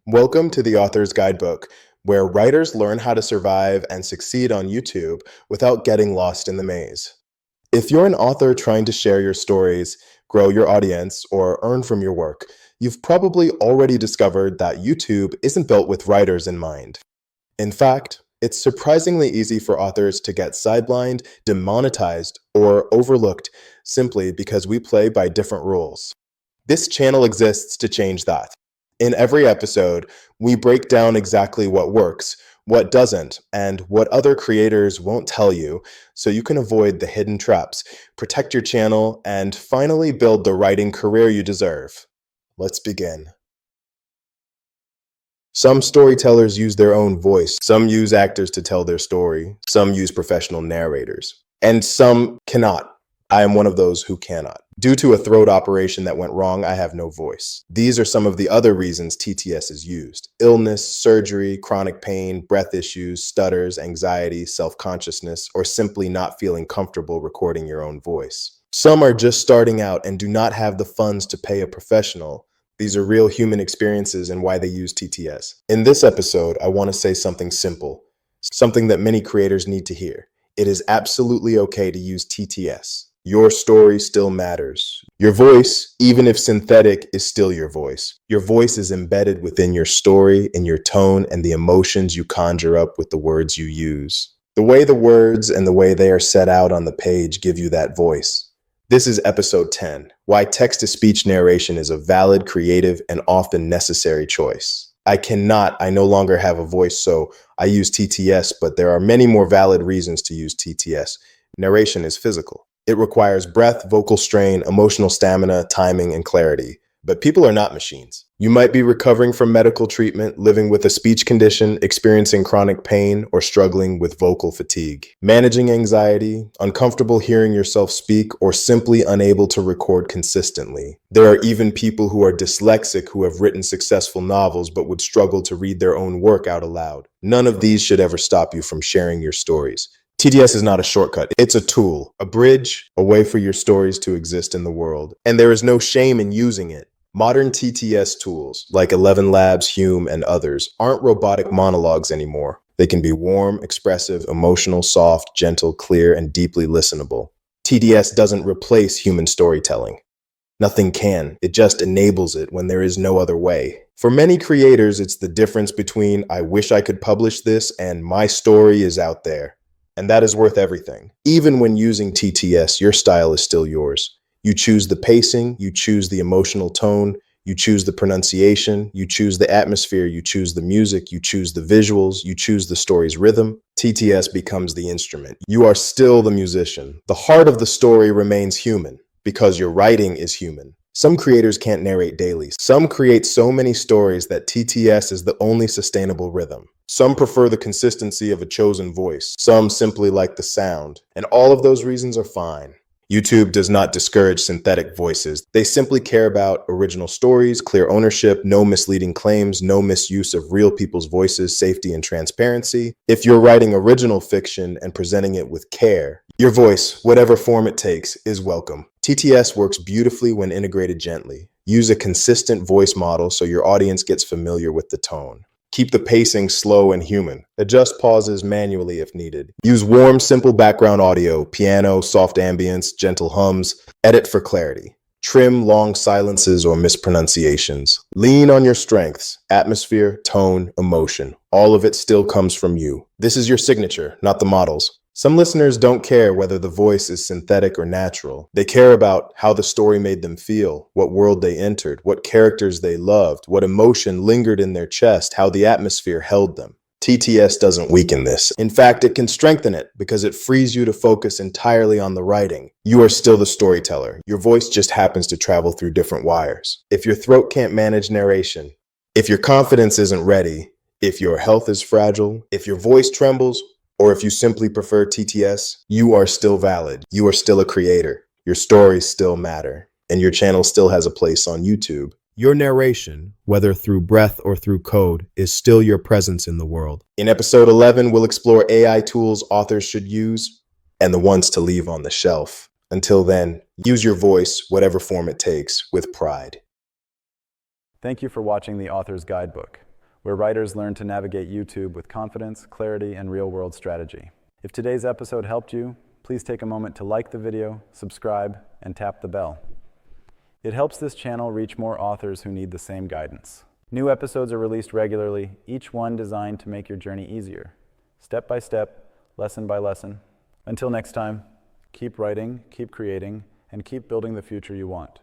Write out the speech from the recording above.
Welcome to the Author's Guidebook, where writers learn how to survive and succeed on YouTube without getting lost in the maze. If you're an author trying to share your stories, grow your audience, or earn from your work, you've probably already discovered that YouTube isn't built with writers in mind. In fact, it's surprisingly easy for authors to get sidelined, demonetized, or overlooked simply because we play by different rules. This channel exists to change that. In every episode, we break down exactly what works, what doesn't, and what other creators won't tell you so you can avoid the hidden traps, protect your channel, and finally build the writing career you deserve. Let's begin. Some storytellers use their own voice. Some use actors to tell their story. Some use professional narrators. And some cannot. I am one of those who cannot. Due to a throat operation that went wrong, I have no voice. These are some of the other reasons TTS is used: illness, surgery, chronic pain, breath issues, stutters, anxiety, self-consciousness, or simply not feeling comfortable recording your own voice. Some are just starting out and do not have the funds to pay a professional. These are real human experiences and why they use TTS. In this episode, I want to say something simple, something that many creators need to hear. It is absolutely okay to use TTS. Your story still matters. Your voice, even if synthetic, is still your voice. Your voice is embedded within your story, in your tone, and the emotions you conjure up with the words you use. The way the words and the way they are set out on the page give you that voice. This is episode 10, why text-to-speech narration is a valid, creative, and often necessary choice. I no longer have a voice, so I use TTS, but there are many more valid reasons to use TTS. Narration is physical. It requires breath, vocal strain, emotional stamina, timing, and clarity. But people are not machines. You might be recovering from medical treatment, living with a speech condition, experiencing chronic pain, or struggling with vocal fatigue. Managing anxiety, uncomfortable hearing yourself speak, or simply unable to record consistently. There are even people who are dyslexic who have written successful novels but would struggle to read their own work out aloud. None of these should ever stop you from sharing your stories. TTS is not a shortcut. It's a tool, a bridge, a way for your stories to exist in the world. And there is no shame in using it. Modern TTS tools, like 11 Labs, Hume, and others, aren't robotic monologues anymore. They can be warm, expressive, emotional, soft, gentle, clear, and deeply listenable. TTS doesn't replace human storytelling. Nothing can. It just enables it when there is no other way. For many creators, it's the difference between "I wish I could publish this" and "my story is out there." And that is worth everything. Even when using TTS, your style is still yours. You choose the pacing, you choose the emotional tone, you choose the pronunciation, you choose the atmosphere, you choose the music, you choose the visuals, you choose the story's rhythm. TTS becomes the instrument. You are still the musician. The heart of the story remains human because your writing is human. Some creators can't narrate daily. Some create so many stories that TTS is the only sustainable rhythm. Some prefer the consistency of a chosen voice. Some simply like the sound. And all of those reasons are fine. YouTube does not discourage synthetic voices. They simply care about original stories, clear ownership, no misleading claims, no misuse of real people's voices, safety, and transparency. If you're writing original fiction and presenting it with care, your voice, whatever form it takes, is welcome. TTS works beautifully when integrated gently. Use a consistent voice model so your audience gets familiar with the tone. Keep the pacing slow and human. Adjust pauses manually if needed. Use warm, simple background audio, piano, soft ambience, gentle hums. Edit for clarity. Trim long silences or mispronunciations. Lean on your strengths: atmosphere, tone, emotion. All of it still comes from you. This is your signature, not the model's. Some listeners don't care whether the voice is synthetic or natural. They care about how the story made them feel, what world they entered, what characters they loved, what emotion lingered in their chest, how the atmosphere held them. TTS doesn't weaken this. In fact, it can strengthen it because it frees you to focus entirely on the writing. You are still the storyteller. Your voice just happens to travel through different wires. If your throat can't manage narration, if your confidence isn't ready, if your health is fragile, if your voice trembles, or if you simply prefer TTS, you are still valid. You are still a creator. Your stories still matter. And your channel still has a place on YouTube. Your narration, whether through breath or through code, is still your presence in the world. In episode 11, we'll explore AI tools authors should use and the ones to leave on the shelf. Until then, use your voice, whatever form it takes, with pride. Thank you for watching the Author's Guidebook. where writers learn to navigate YouTube with confidence, clarity, and real-world strategy. If today's episode helped you, please take a moment to like the video, subscribe, and tap the bell. It helps this channel reach more authors who need the same guidance. New episodes are released regularly, each one designed to make your journey easier, step by step, lesson by lesson. Until next time, keep writing, keep creating, and keep building the future you want.